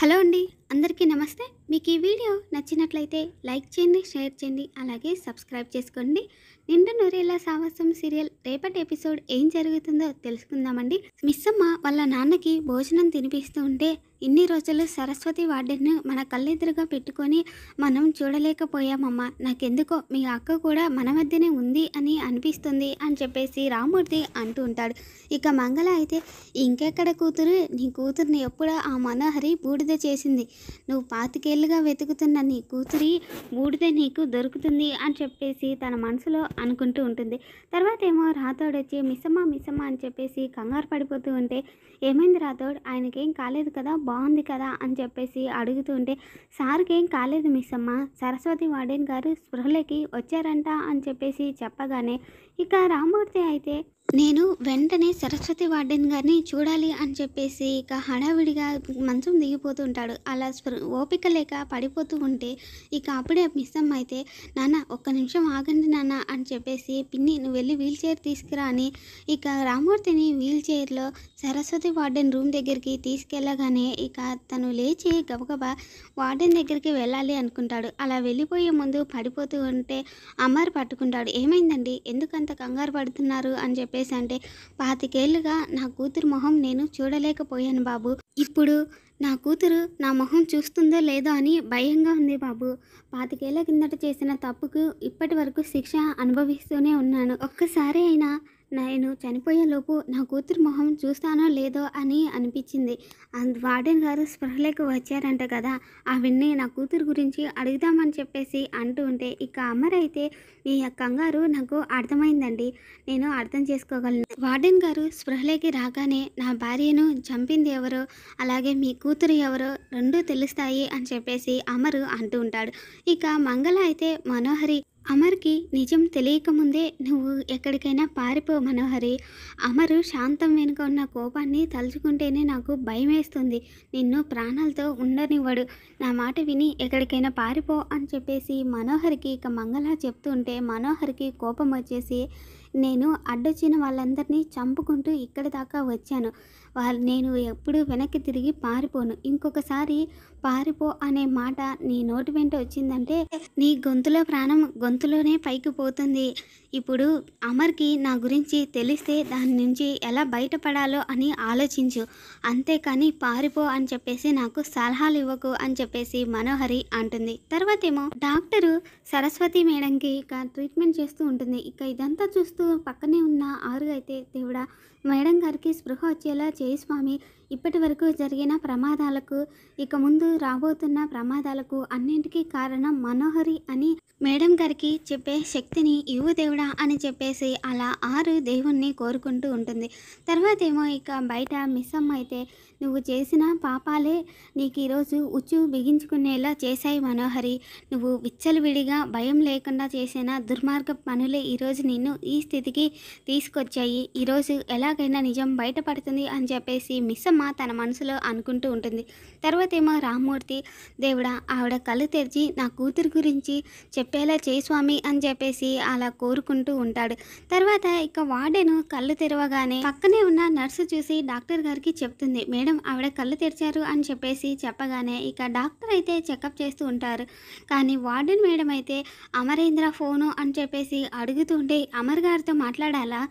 Hello అండి. అందరికీ నమస్తే. మీకు ఈ వీడియో నచ్చినట్లయితే లైక్ చేయండి, షేర్ చేయండి, అలాగే సబ్స్క్రైబ్ చేసుకోండి. 'నిండు నూరేళ్ల సావాసం' సీరియల్ రేపటి ఎపిసోడ్ ఏం జరుగుతుందో తెలుసుకుందామండి. మిస్సమ్మ వాళ్ళ నాన్నకి భోజనం తినిపిస్తూ ఉంటే, ఇన్ని రోజులు సరస్వతి వార్డెన్‌ను మన కళ్ళెదురుగా పెట్టుకొని మనం చూడలేకపోయామమ్మా. నాకెందుకో మీ అక్క కూడా మన మధ్యనే ఉంది అని అనిపిస్తుంది అని చెప్పేసి రామ్మూర్తి అంటూ ఉంటాడు. ఇక మంగళ అయితే, ఇంకెక్కడ కూతురు, నీ కూతుర్ని ఎప్పుడో ఆ మనోహరి బూడిద చేసింది. నువ్వు 25 ఏళ్లుగా వెతుకుతున్న నీ కూతురి బూడిద నీకు దొరుకుతుంది అని చెప్పేసి తన మనసులో అనుకుంటూ ఉంటుంది. తర్వాత ఏమో రాథోడ్ వచ్చి మిస్సమ్మ మిస్సమ్మ అని చెప్పేసి కంగారు పడిపోతూ ఉంటే, ఏమైంది రాథోడ్, ఆయనకేం కాలేదు కదా, బాగుంది కదా అని చెప్పేసి అడుగుతూ ఉంటే, సార్కి ఏం కాలేదు మిస్సమ్మ, సరస్వతి వార్డెన్ గారు స్పృహలోకి వచ్చారంట అని చెప్పేసి చెప్పగానే ఇక రామ్మూర్తి అయితే, నేను వెంటనే సరస్వతి వార్డెన్ గారిని చూడాలి అని చెప్పేసి ఇక హడావిడిగా మంచం దిగిపోతూ ఉంటాడు. అలా ఓపిక లేక పడిపోతూ ఉంటే ఇక అప్పుడే మిస్సమ్మ అయితే, నాన్న ఒక్క నిమిషం ఆగండి నాన్న అని చెప్పేసి, పిన్ని నువ్వు వెళ్ళి వీల్ చైర్ తీసుకురా అని ఇక రామ్మూర్తిని వీల్ చైర్లో సరస్వతి వార్డెన్ రూమ్ దగ్గరికి తీసుకెళ్ళగానే ఇక తను లేచి గబగబా వార్డెన్ దగ్గరికి వెళ్ళాలి అనుకుంటాడు. అలా వెళ్ళిపోయే ముందు పడిపోతూ ఉంటే అమర్ పట్టుకుంటాడు. ఏమైందండి, ఎందుకంత కంగారు పడుతున్నారు అని చెప్పేసి అంటే, 25 ఏళ్లుగా నా కూతురు మొహం నేను చూడలేకపోయాను బాబు. ఇప్పుడు నా కూతురు నా మొహం చూస్తుందో లేదో అని భయంగా ఉంది బాబు. 25 ఏళ్ల కిందట చేసిన తప్పుకు ఇప్పటి వరకు శిక్ష అనుభవిస్తూనే ఉన్నాను. ఒక్కసారి అయినా నేను చనిపోయేలోపు నా కూతురు మొహం చూస్తానో లేదో అని అనిపించింది. వార్డెన్ గారు స్పృహలోకి వచ్చారంట కదా, ఆవిడ్ని నా కూతురు గురించి అడుగుదామని చెప్పేసి అంటూ ఉంటే ఇక అమర్ అయితే, మీ కంగారు నాకు అర్థమైందండి, నేను అర్థం చేసుకోగలను. వార్డెన్ గారు స్పృహలోకి రాగానే నా భార్యను చంపింది ఎవరో, అలాగే మీ కూతురు ఎవరో రెండూ తెలుస్తాయి అని చెప్పేసి అమరు అంటూ ఉంటాడు. ఇక మంగళ అయితే, మనోహరి, అమర్కి నిజం తెలియకముందే నువ్వు ఎక్కడికైనా పారిపో మనోహరి. అమరు శాంతం వెనుక ఉన్న కోపాన్ని తలుచుకుంటేనే నాకు భయం వేస్తుంది. నిన్ను ప్రాణాలతో ఉండనివ్వడు. నా మాట విని ఎక్కడికైనా పారిపో అని చెప్పేసి మనోహరికి ఇక మంగళ చెప్తూ ఉంటే మనోహరికి కోపం వచ్చేసి, నేను అడ్డొచ్చిన వాళ్ళందరినీ చంపుకుంటూ ఇక్కడి దాకా వచ్చాను. నేను ఎప్పుడు వెనక్కి తిరిగి పారిపోను. ఇంకొకసారి పారిపో అనే మాట నీ నోటి వెంట వచ్చిందంటే నీ గొంతులో ప్రాణం గొంతులోనే పైకి పోతుంది. ఇప్పుడు అమర్కి నా గురించి తెలిస్తే దాని నుంచి ఎలా బయటపడాలో అని ఆలోచించు. అంతేకాని పారిపో అని చెప్పేసి నాకు సలహాలు ఇవ్వకు అని చెప్పేసి మనోహరి అంటుంది. తర్వాత ఏమో డాక్టరు సరస్వతి మేడంకి ఇక ట్రీట్మెంట్ చేస్తూ ఉంటుంది. ఇక ఇదంతా చూస్తూ పక్కనే ఉన్న ఆరు అయితే, దేవుడా, మేడం గారికి స్పృహ వచ్చేలా చేయి స్వామి. ఇప్పటి వరకు జరిగిన ప్రమాదాలకు, ఇక ముందు రాబోతున్న ప్రమాదాలకు అన్నింటికీ కారణం మనోహరి అని మేడం గారికి చెప్పే శక్తిని ఇవ్వు దేవుడా అని చెప్పేసి అలా ఆరు దేవుణ్ణి కోరుకుంటూ ఉంటుంది. తర్వాత ఏమో ఇక బయట మిస్సమ్మ అయితే, నువ్వు చేసిన పాపాలే నీకు ఈరోజు ఉచ్చు బిగించుకునేలా చేశాయి మనోహరి. నువ్వు విచ్చలవిడిగా భయం లేకుండా చేసిన దుర్మార్గ పనులే ఈరోజు నిన్ను ఈ స్థితికి తీసుకొచ్చాయి. ఈరోజు ఎలాగైనా నిజం బయటపడుతుంది అని చెప్పేసి మిస్సమ్మ తన మనసులో అనుకుంటూ ఉంటుంది. తర్వాత ఏమో రామ్మూర్తి, దేవుడా, ఆవిడ కళ్ళు తెరిచి నా కూతురు గురించి చెప్పేలా చేయి స్వామి అని చెప్పేసి అలా కోరుకుంటూ ఉంటాడు. తర్వాత ఇక వార్డెను కళ్ళు తెరవగానే పక్కనే ఉన్న నర్సు చూసి డాక్టర్ గారికి చెప్తుంది, మేడం ఆవిడ కళ్ళు తెరిచారు అని చెప్పేసి చెప్పగానే ఇక డాక్టర్ అయితే చెకప్ చేస్తూ ఉంటారు. కానీ వార్డెన్ మేడం అయితే, అమరేంద్ర ఫోను అని చెప్పేసి అడుగుతూ ఉంటే, అమర్ గారితో మాట్లాడాలా,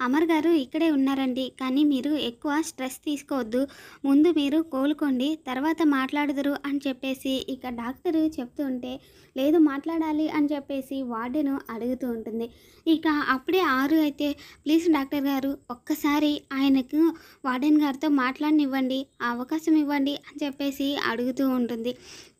అమర్ గారు ఇక్కడే ఉన్నారండి, కానీ మీరు ఎక్కువ స్ట్రెస్ తీసుకోవద్దు, ముందు మీరు కోలుకోండి, తర్వాత మాట్లాడుదురు అని చెప్పేసి ఇక డాక్టరు చెప్తూ ఉంటే, లేదు మాట్లాడాలి అని చెప్పేసి వార్డెను అడుగుతూ ఉంటుంది. ఇక అప్పుడే ఆరు అయితే, ప్లీజ్ డాక్టర్ గారు ఒక్కసారి ఆయనకు వార్డెన్ గారితో మాట్లాడనివ్వండి, ఆ అవకాశం ఇవ్వండి అని చెప్పేసి అడుగుతూ ఉంటుంది.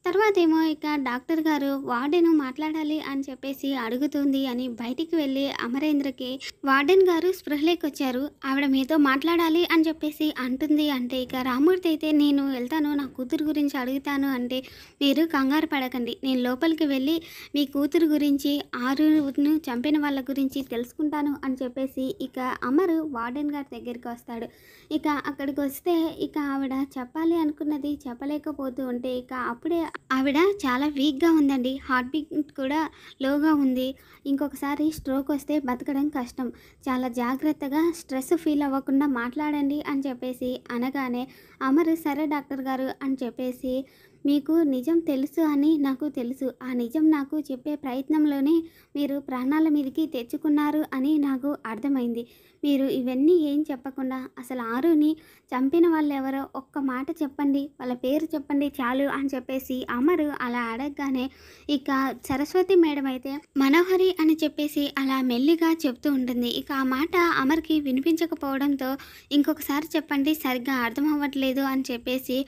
తర్వాత ఏమో ఇక డాక్టర్ గారు వార్డెను మాట్లాడాలి అని చెప్పేసి అడుగుతుంది అని బయటికి వెళ్ళి అమరేంద్రకి, వార్డెన్ గారు స్పృహలోకి వచ్చారు, ఆవిడ మీతో మాట్లాడాలి అని చెప్పేసి అంటుంది అంటే ఇక రామ్మూర్తి అయితే, నేను వెళ్తాను, నా కూతురు గురించి అడుగుతాను అంటే, మీరు కంగారు పడకండి, నేను లోపలికి వెళ్ళి మీ కూతురు గురించి, ఆరును చంపిన వాళ్ళ గురించి తెలుసుకుంటాను అని చెప్పేసి ఇక అమరు వార్డెన్ గారి దగ్గరికి వస్తాడు. ఇక అక్కడికి వస్తే ఇక ఆవిడ చెప్పాలి అనుకున్నది చెప్పలేకపోతూ ఉంటే ఇక అప్పుడే ఆవిడ చాలా వీక్‌గా ఉందండి. హార్ట్ బీట్ కూడా లోగా ఉంది. ఇంకొకసారి స్ట్రోక్ వస్తే బతకడం కష్టం. చాలా జాగ్రత్తగా స్ట్రెస్ ఫీల్ అవ్వకుండా మాట్లాడండి అని చెప్పేసి అనగానే, అమర్ సరే డాక్టర్ గారు అని చెప్పేసి, మీకు నిజం తెలుసు అని నాకు తెలుసు. ఆ నిజం నాకు చెప్పే ప్రయత్నంలోనే మీరు ప్రాణాల మీదకి తెచ్చుకున్నారు అని నాకు అర్థమైంది. మీరు ఇవన్నీ ఏం చెప్పకుండా అసలు ఆరుని చంపిన వాళ్ళెవరో ఒక్క మాట చెప్పండి. వాళ్ళ పేరు చెప్పండి చాలు అని చెప్పేసి అమరు అలా అడగగానే ఇక సరస్వతి మేడం అయితే మనోహరి అని చెప్పేసి అలా మెల్లిగా చెప్తూ ఉంటుంది. ఇక ఆ మాట అమర్‌కి వినిపించకపోవడంతో ఇంకొకసారి చెప్పండి సరిగ్గా అర్థం అవ్వట్లేదు అని చెప్పేసి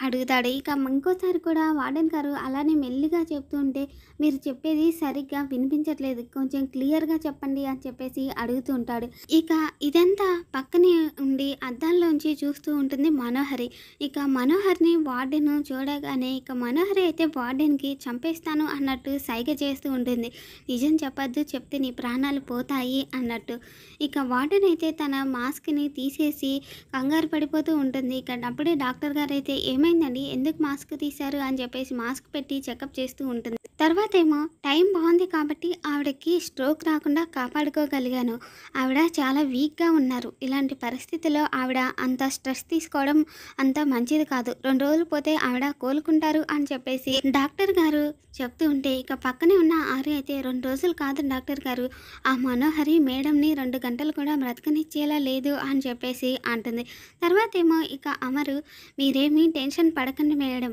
అడుగుతాడు. ఇక ఇంకోసారి కూడా వార్డెన్ గారు అలానే మెల్లిగా చెప్తూ ఉంటే మీరు చెప్పేది సరిగ్గా వినిపించట్లేదు. కొంచెం క్లియర్‌గా చెప్పండి అని చెప్పేసి అడుగుతూ ఉంటాడు. ఇక ఇదంతా పక్కనే ఉండి అద్దాల్లోంచి చూస్తూ ఉంటుంది మనోహరి. ఇక మనోహర్‌ని వార్డెన్ చూడగానే ఇక మనోహరి అయితే వార్డెన్‌కి చంపేస్తాను అన్నట్టు సైగ చేస్తూ ఉంటుంది. నిజం చెప్పొద్దు, చెప్తే నీ ప్రాణాలు పోతాయి అన్నట్టు. ఇక వార్డెన్ అయితే తన మాస్క్‌ని తీసేసి కంగారు పడిపోతూ ఉంటుంది. ఇక అప్పుడే డాక్టర్ గారైతే ఏమైందండి? ఎందుకు మాస్క్ తీశారు అని చెప్పేసి మాస్క్ పెట్టి చెకప్ చేస్తూ ఉంటుంది. తర్వాతేమో టైం బాగుంది కాబట్టి ఆవిడకి స్ట్రోక్ రాకుండా కాపాడుకోగలిగాను. ఆవిడ చాలా వీక్‌గా ఉన్నారు. ఇలాంటి పరిస్థితిలో ఆవిడ అంత స్ట్రెస్ తీసుకోవడం అంత మంచిది కాదు. 2 రోజులు పోతే ఆవిడ కోలుకుంటారు అని చెప్పేసి డాక్టర్ గారు చెప్తూ ఉంటే ఇక పక్కనే ఉన్న ఆర్య అయితే 2 రోజులు కాదు డాక్టర్ గారు, ఆ మనోహరి మేడంని 2 గంటలు కూడా బ్రతకనిచ్చేలా లేదు అని చెప్పేసి అంటుంది. తర్వాతేమో ఇక అమరు మీరేమీ టెన్షన్ పడకండి మేడం.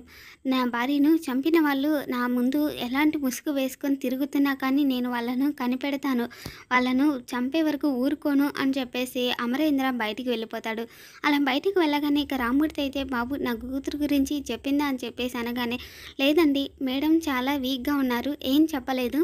నా భార్యను చంపిన వాళ్ళు నా ముందు ఎలాంటి ముసుగు వేసుకొని తిరుగుతున్నా కానీ నేను వాళ్ళను కనిపెడతాను. వాళ్ళను చంపే వరకు ఊరుకోను అని చెప్పేసి అమరేంద్ర బయటికి వెళ్ళిపోతాడు. అలా బయటికి వెళ్ళగానే ఇక రామ్మూర్తి అయితే బాబు నా కూతురు గురించి చెప్పిందా అని చెప్పేసి అనగానే లేదండి మేడం చాలా వీక్‌గా ఉన్నారు. ఏం చెప్పలేదు.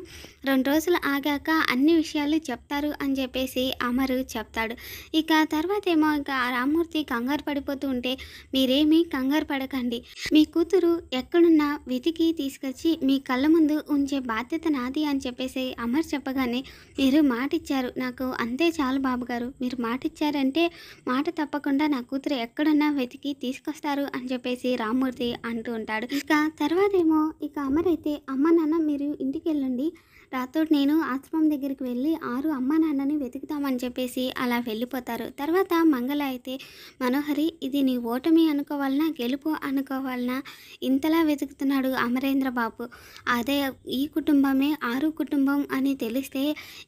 2 రోజులు ఆగాక అన్ని విషయాలు చెప్తారు అని చెప్పేసి అమరు చెప్తాడు. ఇక తర్వాతేమో ఇక రామ్మూర్తి కంగారు పడిపోతూ ఉంటే మీరేమీ కంగారు పడకండి. మీ కూతురు ఎక్కడున్నా వెతికి తీసుకొచ్చి మీ కళ్ళ ముందు ఉంచే బాధ్యత నాది అని చెప్పేసి అమర్ చెప్పగానే మీరు మాటిచ్చారు నాకు అంతే చాలు బాబుగారు. మీరు మాటిచ్చారంటే మాట తప్పకుండా నా కూతురు ఎక్కడున్నా వెతికి తీసుకొస్తారు అని చెప్పేసి రామ్మూర్తి అంటూ ఉంటాడు. ఇక తర్వాతేమో ఇక అమర్ అయితే అమ్మ నాన్న మీరు ఇంటికి వెళ్ళండి. రాతోడు నేను ఆశ్రమం దగ్గరికి వెళ్ళి ఆరు అమ్మ నాన్నని వెతుకుతామని చెప్పేసి అలా వెళ్ళిపోతారు. తర్వాత మంగళ అయితే మనోహరి ఇది నీ ఓటమి అనుకోవాలనా గెలుపు అనుకోవాలనా ఇంతలా వెతుకుతున్నాడు అమరేంద్ర బాబు. అదే ఈ కుటుంబమే ఆరు కుటుంబం అని తెలిస్తే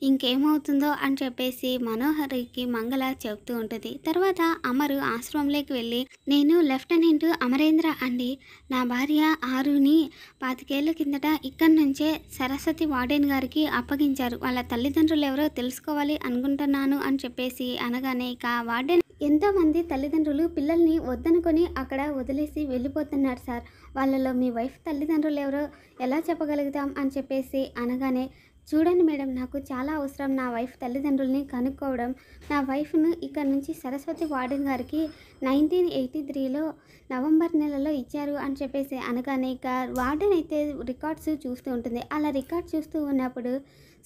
ఇంకేమవుతుందో అని చెప్పేసి మనోహరికి మంగళ చెప్తూ ఉంటుంది. తర్వాత అమరు ఆశ్రమంలోకి వెళ్ళి నేను లెఫ్టినెంట్ అమరేంద్ర అండి. నా భార్య ఆరుని 25 ఏళ్ల కిందట ఇక్కడి నుంచే సరస్వతి వార్డెన్ గారికి అప్పగించారు. వాళ్ళ తల్లిదండ్రులు ఎవరో తెలుసుకోవాలి అనుకుంటున్నాను అని చెప్పేసి అనగానే ఇక వార్డెన్ ఎంతోమంది తల్లిదండ్రులు పిల్లల్ని వద్దనుకొని అక్కడ వదిలేసి వెళ్ళిపోతున్నారు సార్. వాళ్ళలో మీ వైఫ్ తల్లిదండ్రులు ఎవరో ఎలా చెప్పగలుగుతాం అని చెప్పేసి అనగానే చూడండి మేడం నాకు చాలా అవసరం నా వైఫ్ తల్లిదండ్రుల్ని కనుక్కోవడం. నా వైఫ్ను ఇక్కడ నుంచి సరస్వతి వార్డెన్ గారికి 1983లో నవంబర్ నెలలో ఇచ్చారు అని చెప్పేసి అనగానే ఇక వార్డెన్ అయితే రికార్డ్స్ చూస్తూ ఉంటుంది. అలా రికార్డ్ చూస్తూ ఉన్నప్పుడు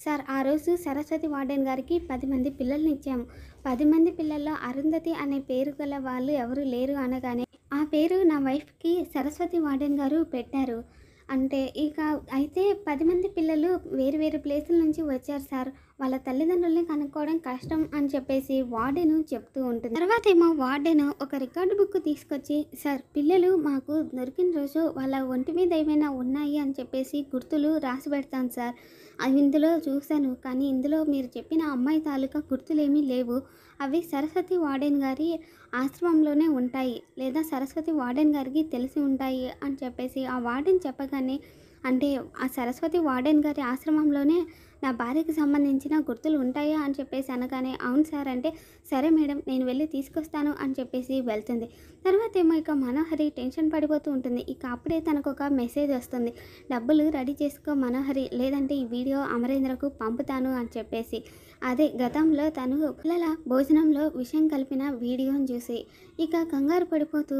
సార్ ఆ రోజు సరస్వతి వార్డెన్ గారికి 10 మంది పిల్లల్ని ఇచ్చాము. 10 మంది పిల్లల్లో అరుంధతి అనే పేరు గల వాళ్ళు ఎవరు లేరు అనగానే ఆ పేరు నా వైఫ్కి సరస్వతి వార్డెన్ గారు పెట్టారు. అంటే ఇక అయితే 10 మంది పిల్లలు వేరు వేరు ప్లేసుల నుంచి వచ్చారు సార్. వాళ్ళ తల్లిదండ్రుల్ని కనుక్కోవడం కష్టం అని చెప్పేసి వార్డెను చెప్తూ ఉంటుంది. తర్వాతేమో వార్డెను ఒక రికార్డు బుక్ తీసుకొచ్చి సార్ పిల్లలు మాకు దొరికిన రోజు వాళ్ళ ఒంటి మీద ఏమైనా ఉన్నాయి అని చెప్పేసి గుర్తులు రాసి పెడతాను సార్. అవి ఇందులో చూశాను కానీ ఇందులో మీరు చెప్పిన అమ్మాయి తాలూకా గుర్తులేమీ లేవు. అవి సరస్వతి వార్డెన్ గారి ఆశ్రమంలోనే ఉంటాయి లేదా సరస్వతి వార్డెన్ గారికి తెలిసి ఉంటాయి అని చెప్పేసి ఆ వార్డెన్ చెప్పగానే అంటే ఆ సరస్వతి వార్డెన్ గారి ఆశ్రమంలోనే నా భార్యకి సంబంధించిన గుర్తులు ఉంటాయా అని చెప్పేసి అనగానే అవును సార్ అంటే సరే మేడం నేను వెళ్ళి తీసుకొస్తాను అని చెప్పేసి వెళ్తుంది. తర్వాత ఏమో ఇక మనోహరి టెన్షన్ పడిపోతూ ఉంటుంది. ఇక అప్పుడే తనకు ఒక మెసేజ్ వస్తుంది. డబ్బులు రెడీ చేసుకో మనోహరి లేదంటే ఈ వీడియో అమరేంద్రకు పంపుతాను అని చెప్పేసి. అదే గతంలో తను పిల్లల భోజనంలో విషం కలిపిన వీడియోని చూసి ఇక కంగారు పడిపోతూ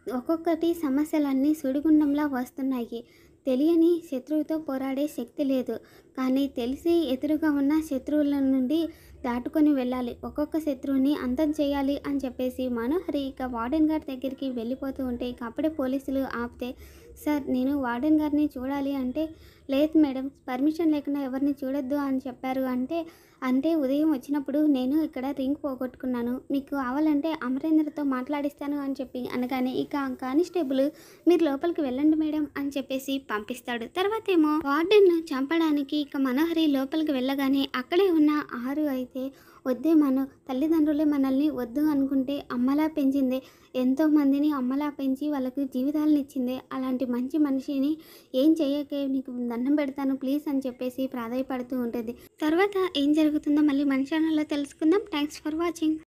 ఒక్కొక్కటి సమస్యలన్నీ సుడిగుండంలా వస్తున్నాయి. తెలియని శత్రువుతో పోరాడే శక్తి లేదు కానీ తెలిసి ఎదురుగా ఉన్న శత్రువుల నుండి దాటుకొని వెళ్ళాలి. ఒక్కొక్క శత్రువుని అంతం చేయాలి అని చెప్పేసి మనోహరి ఇక వార్డెన్ గారి దగ్గరికి వెళ్ళిపోతూ ఉంటే ఇక అప్పుడే పోలీసులు ఆపితే, సార్ నేను వార్డెన్ గారిని చూడాలి అంటే, లేదు మేడం పర్మిషన్ లేకుండా ఎవరిని చూడొద్దు అని చెప్పారు అంటే, అంటే ఉదయం వచ్చినప్పుడు నేను ఇక్కడ రింగ్ పోగొట్టుకున్నాను, మీకు కావాలంటే అమరేంద్రతో మాట్లాడిస్తాను అని చెప్పి అనగానే ఇక కానిస్టేబుల్ మీరు లోపలికి వెళ్ళండి మేడం అని చెప్పేసి పంపిస్తాడు. తర్వాత ఏమో వార్డెన్ను చంపడానికి ఇక మనోహరి లోపలికి వెళ్ళగానే అక్కడే ఉన్న ఆరు అయితే, వద్దే మన తల్లిదండ్రులే మనల్ని వద్దు అనుకుంటే అమ్మలా పెంచిందే, ఎంతోమందిని అమ్మలా పెంచి వాళ్ళకు జీవితాలను ఇచ్చిందే, అలాంటి మంచి మనిషిని ఏం చేయకే నీకు దండం పెడతాను ప్లీజ్ అని చెప్పేసి ప్రాధాయపడుతూ ఉంటుంది. తర్వాత ఏం జరుగుతుందో మళ్ళీ మన ఛానల్లో తెలుసుకుందాం. Thanks for watching.